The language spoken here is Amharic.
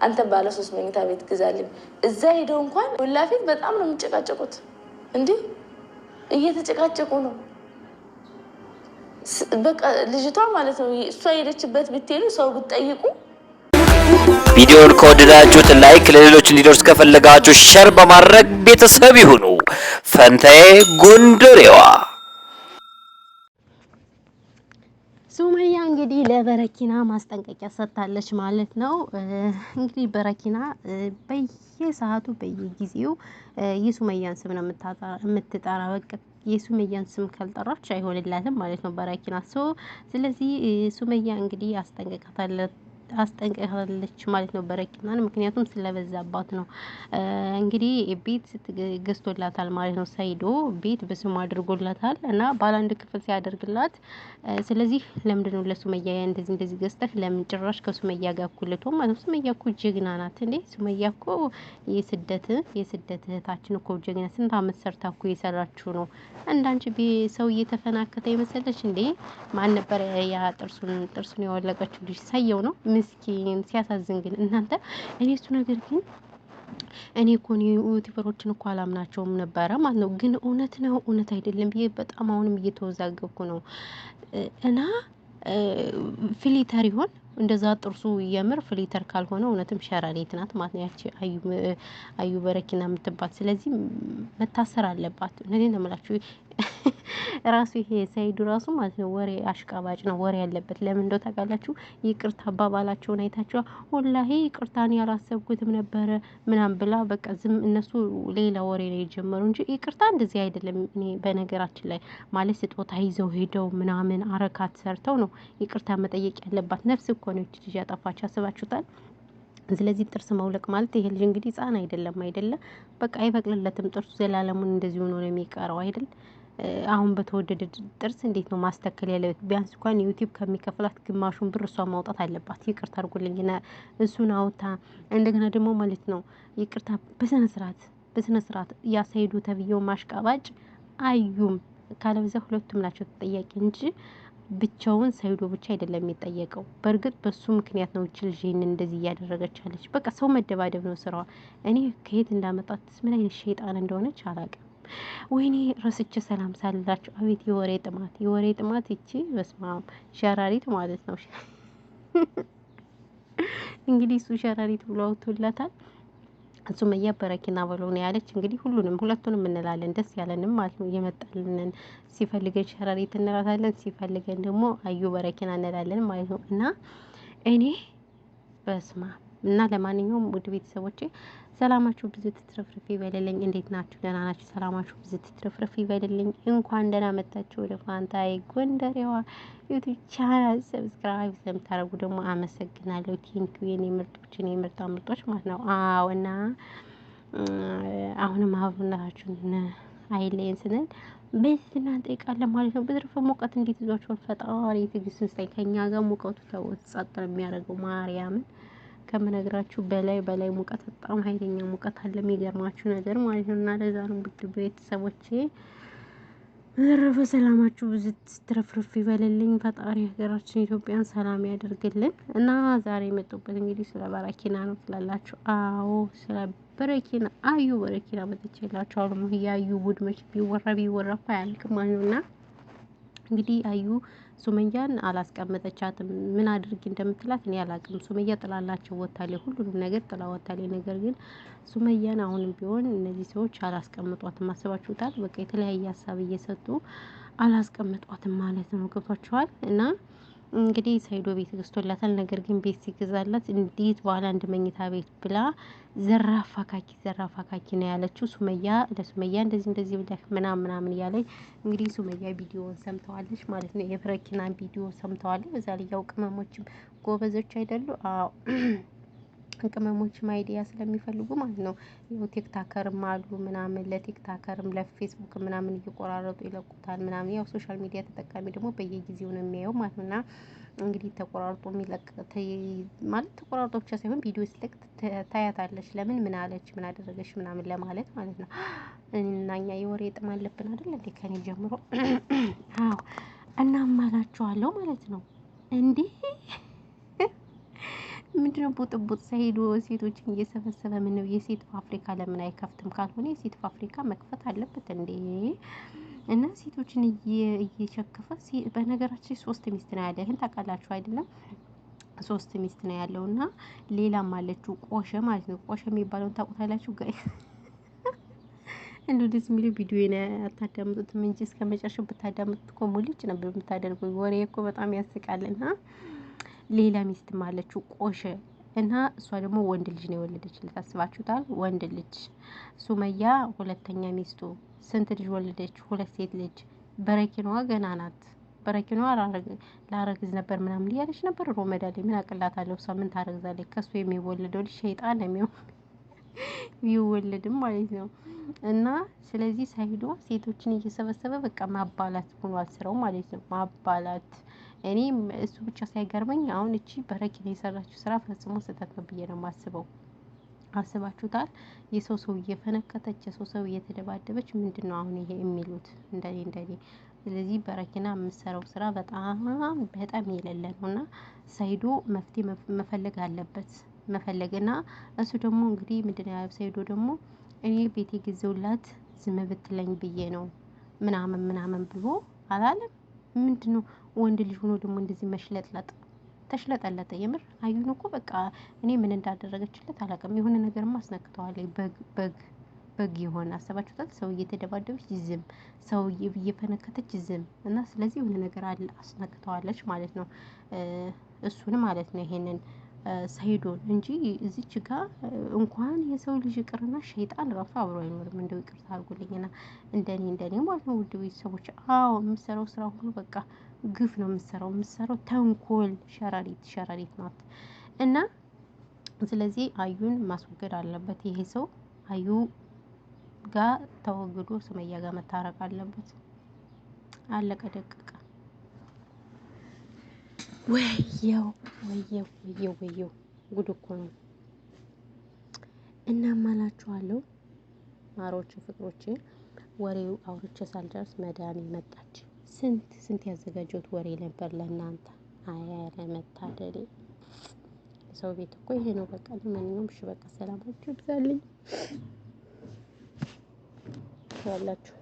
አንተ ባለ 3 መኝታ ቤት ግዛልኝ። እዛ ሄደው እንኳን ወላፊት በጣም ነው የሚጨቃጨቁት። እንዴ እየተጨቃጨቁ ነው። በቃ ልጅቷ ማለት ነው እሷ ሄደችበት ብትሄዱ ሰው ብትጠይቁ ቪዲዮውን ከወደዳችሁት ላይክ፣ ለሌሎች እንዲደርስ ከፈለጋችሁ ሼር በማድረግ ቤተሰብ ይሁኑ። ፈንታዬ ጎንደሬዋ ሱመያ እንግዲህ ለበረኪና ማስጠንቀቂያ ሰጥታለች ማለት ነው። እንግዲህ በረኪና በየሰዓቱ በየጊዜው የሱመያን ስም ነው የምትጠራ። በቃ የሱመያን ስም ካልጠራች አይሆንላትም ማለት ነው በረኪና። ስለዚህ ሱመያ እንግዲህ አስጠንቅቃለች ማለት ነው በረኪናን። ምክንያቱም ስለበዛባት ነው። እንግዲህ ቤት ገዝቶላታል ማለት ነው። ሰይዶ ቤት በስሙ አድርጎላታል እና ባለ 1 ክፍል ሲያደርግላት፣ ስለዚህ ለምንድነው ለሱመያ እንደዚህ ገዝተህ ለምን ጭራሽ ከሱመያ ጋር ኩልቶ ማለት ነው? ሱመያ እኮ ጀግና ናት እንዴ! ሱመያ እኮ የስደት እህታችን እኮ ጀግና፣ ስንት አመት ሰርታ እኮ የሰራችው ነው። እንዳንቺ ሰው እየተፈናከተ ይመስለሽ እንዴ? ማን ነበር ያ ጥርሱን ያወለቀችው ልጅ? ሰየው ነው ምስኪን። ሲያሳዝን ግን እናንተ እኔ እሱ ነገር ግን እኔ እኮ ዩቲዩበሮችን እኮ አላምናቸውም ነበረ ማለት ነው። ግን እውነት ነው እውነት አይደለም ብዬ በጣም አሁንም እየተወዛገብኩ ነው። እና ፊሊተር ይሆን እንደዛ ጥርሱ የምር ፍሊተር ካልሆነ እውነትም ሸረሪት ናት ማለት ነው ያቺ አዩ በረኪና የምትባት። ስለዚህ መታሰር አለባት። እኔን እምላችሁ ራሱ ይሄ ሰይዱ ራሱ ማለት ነው ወሬ አሽቃባጭ ነው፣ ወሬ ያለበት። ለምን እንደው ታውቃላችሁ? ይቅርታ አባባላቸውን አይታችሁ ወላሂ ይቅርታን ያላሰብኩትም ነበረ ምናምን ብላ በቃ ዝም። እነሱ ሌላ ወሬ ነው የጀመሩ እንጂ ይቅርታ እንደዚህ አይደለም። እኔ በነገራችን ላይ ማለት ስጦታ ይዘው ሄደው ምናምን አረካት ሰርተው ነው ይቅርታ መጠየቅ ያለባት። ነፍስ እኮ ነው እቺ ልጅ ያጠፋች። አስባችሁታል? ስለዚህ ጥርስ መውለቅ ማለት ይሄ ልጅ እንግዲህ ህፃን አይደለም በቃ አይበቅልለትም ጥርሱ። ዘላለሙን እንደዚህ ሆኖ ነው የሚቀረው አይደል? አሁን በተወደደ ጥርስ እንዴት ነው ማስተከል ያለበት? ቢያንስ እንኳን ዩቲዩብ ከሚከፍላት ግማሹን ብር እሷ ማውጣት አለባት። ይቅርታ አድርጎልኝና እሱን አውታ እንደገና ደግሞ ማለት ነው ይቅርታ በስነ ስርዓት ያሳይዱ ተብየው ማሽቃባጭ አዩም ካለበዛ ሁለቱም ናቸው ተጠያቂ እንጂ ብቻውን ሰይዶ ብቻ አይደለም የሚጠየቀው። በእርግጥ በሱ ምክንያት ነው እቺ ልጅ እንደዚህ እያደረገች ያለች። በቃ ሰው መደባደብ ነው ስራዋ። እኔ ከየት እንዳመጣት ምን አይነት ሸይጣን እንደሆነች አላውቅም። ወይኔ ረስቼ ሰላም ሳልላችሁ። አቤት የወሬ ጥማት እቺ በስማም ሸራሪት ማለት ነው። እንግዲህ እሱ ሸራሪት ብሎ አውጥቶላታል። ሱመያ በረኪና ብሎ ነው ያለች። እንግዲህ ሁለቱንም እንላለን ደስ ያለንም ማለት ነው። እየመጣልንን ሲፈልገን ሸራሪት እንላታለን፣ ሲፈልገን ደግሞ አዩ በረኪና እንላለን ማለት ነው። እና እኔ በስማ እና ለማንኛውም ውድ ቤተሰቦቼ ሰላማችሁ ብዙ ትትረፍረፍ ይበልልኝ። እንዴት ናችሁ? ደህና ናችሁ? ሰላማችሁ ብዙ ትትረፍረፍ ይበልልኝ። እንኳን ደህና መጣችሁ ወደ ፋንታዬ ጎንደሬዋ ዩቲዩብ ቻናል። ሰብስክራይብ ስለምታደርጉ ደግሞ አመሰግናለሁ። ቴንኪው የኔ ምርጦች፣ የኔ ምርጦች ማለት ነው። አዎ እና አሁንም አብሮነታችሁን አይለየን ስንል በዚህ እንጠይቃለን ማለት ነው። በትርፍ ሙቀት እንዴት ይዟችኋል? ፈጣሪ ትዕግስት ይስጠን። ከኛ ጋር ሙቀቱ ተወት ጸጥ ነው የሚያደርገው ማርያምን ከምነግራችሁ በላይ ሙቀት፣ በጣም ኃይለኛ ሙቀት አለ። የሚገርማችሁ ነገር ማለት ነው። እና ለዛ ነው ቤተሰቦቼ ዘረፈ ሰላማችሁ ብዙ ትረፍርፍ ይበልልኝ። ፈጣሪ ሀገራችን ኢትዮጵያን ሰላም ያደርግልን። እና ዛሬ የመጡበት እንግዲህ ስለ በረኪና ነው ትላላችሁ። አዎ ስለ በረኪና አዩ በረኪና መጥቼላችኋለሁ። ያዩ ጉድ መች ቢወራ እኮ አያልቅም ማለት ነውና እንግዲህ አዩ ሱመያን አላስቀመጠቻትም። ምን አድርጊ እንደምትላት እኔ አላቅም። ሱመያ ጥላላቸው ወታለች፣ ሁሉንም ነገር ጥላ ወታለች። ነገር ግን ሱመያን አሁንም ቢሆን እነዚህ ሰዎች አላስቀምጧትም። አስባችሁታል? በቃ የተለያየ ሀሳብ እየሰጡ አላስቀምጧትም ማለት ነው። ገብቷችኋል? እና እንግዲህ ሰይዶ ቤት ገዝቶላታል። ነገር ግን ቤት ሲገዛላት እንዴት ባለ 1 መኝታ ቤት ብላ ዘራፍ አካኪ ነው ያለችው። ለሱመያ እንደዚህ ብለህ ምናምን እያለች እንግዲህ ሱመያ ቪዲዮውን ሰምተዋለች ማለት ነው። የበረኪናን ቪዲዮ ሰምተዋለች። በዛ ላይ ያው ቅመሞችም ጎበዞች አይደሉ? አዎ ቅመሞችም አይዲያ ስለሚፈልጉ ማለት ነው። ያው ቲክታከርም አሉ ምናምን ለቲክታከርም ለፌስቡክ ምናምን እየቆራረጡ ይለቁታል ምናምን። ያው ሶሻል ሚዲያ ተጠቃሚ ደግሞ በየጊዜው ነው የሚያየው ማለት ነውና እንግዲህ ተቆራርጦ የሚለቅ ማለት ተቆራርጦ ብቻ ሳይሆን ቪዲዮ ሲለቅ ታያታለች። ለምን ምን አለች ምን አደረገች ምናምን ለማለት ማለት ነው። እና እኛ የወሬ ጥም አለብን አይደል እንዴ? ከኔ ጀምሮ አዎ። እናም አላችኋለሁ ማለት ነው እንዴ ምንድነው ቡጥቡጥ ሳይሄዱ ሴቶችን እየሰበሰበ ምን ነው የሴት ፋብሪካ ለምን አይከፍትም? ካልሆነ የሴት ፋብሪካ መክፈት አለበት እንዴ? እና ሴቶችን እየሸከፈ በነገራችን 3 ሚስት ነው ያለ። ይሄን ታውቃላችሁ አይደለም? 3 ሚስት ነው ያለው እና ሌላም አለችው ቆሸ ማለት ነው። ቆሸ የሚባለውን ታውቁታላችሁ ጋይ እንዴ? ደስ የሚለው ቪዲዮ አታዳምጡትም እንጂ እስከመጨረሻው ብታዳምጡት እኮ ሙልጭ ነበር የምታደርጉት። ወሬ እኮ በጣም ያስቃልና ሌላ ሚስትም አለችው ቆሸ እና እሷ ደግሞ ወንድ ልጅ ነው የወለደችለት። አስባችሁታል? ወንድ ልጅ ሱመያ ሁለተኛ ሚስቱ ስንት ልጅ ወለደች? 2 ሴት ልጅ። በረኪናዋ ገና ናት። በረኪናዋ ላረግዝ ነበር ምናምን እያለች ነበር። ሮመዳ ላይ ምን አቅላታለሁ? እሷ ምን ታረግዛለች? ከሱ የሚወለደው ልጅ ሸይጣን ነው የሚሆን ቢወለድም ማለት ነው። እና ስለዚህ ሳይዶ ሴቶችን እየሰበሰበ በቃ ማባላት ሆኗል ስራው ማለት ነው። ማባላት። እኔም እሱ ብቻ ሳይገርመኝ አሁን እቺ በረኪና የሰራችው ስራ ፈጽሞ ስህተት ነው ብዬ ነው የማስበው። አስባችሁታል? የሰው ሰው እየፈነከተች የሰው ሰው እየተደባደበች ምንድነው አሁን ይሄ የሚሉት? እንደኔ ስለዚህ በረኪና የምሰራው ስራ በጣም የሌለ ነውና ሳይዶ መፍትሄ መፈለግ አለበት። መፈለግና እሱ ደግሞ እንግዲህ ምንድነው ያለው ሳይዶ ደግሞ እኔ ቤት የገዘውላት ዝም ብትለኝ ብዬ ነው ምናምን ብሎ አላለም። ምንድነው ወንድ ልጅ ሆኖ ደግሞ እንደዚህ መሽለጥለጥ ተሽለጠለጠ። የምር አዩን እኮ በቃ እኔ ምን እንዳደረገችለት አላውቅም። የሆነ ነገርማ አስነክተዋለች። በግ የሆነ አሰባችሁታል? ሰው እየተደባደበች ዝም፣ ሰው እየፈነከተች ዝም። እና ስለዚህ የሆነ ነገር አለ አስነክተዋለች ማለት ነው። እሱን ማለት ነው ይሄንን ሳይዶን እንጂ እዚች ጋር እንኳን የሰው ልጅ ይቅርና ሸይጣን ራሱ አብሮ አይኖርም። እንደው ይቅርታ አድርጉልኝና እንደኔ ማለት ነው ውድ ቤተሰቦች። አዎ የምሰራው ስራ ሁሉ በቃ ግፍ ነው የምሰራው ተንኮል፣ ሸረሪት ናት። እና ስለዚህ አዩን ማስወገድ አለበት ይሄ ሰው። አዩ ጋር ተወግዶ ሱመያ ጋር መታረቅ አለበት። አለቀ ደቀቀ። ወየው ጉድ እኮ ነው። እና ማላችኋለሁ ማሮች ፍቅሮቼ፣ ወሬው አውርቼ ሳልደርስ መዳም መጣች። ስንት ያዘጋጀሁት ወሬ ነበር ለእናንተ። አያለ መታደሌ ሰው ቤት እኮ ይሄ ነው በቃ። ለማንኛውም እሺ በቃ ሰላማችሁ ይብዛልኝ ያላችሁ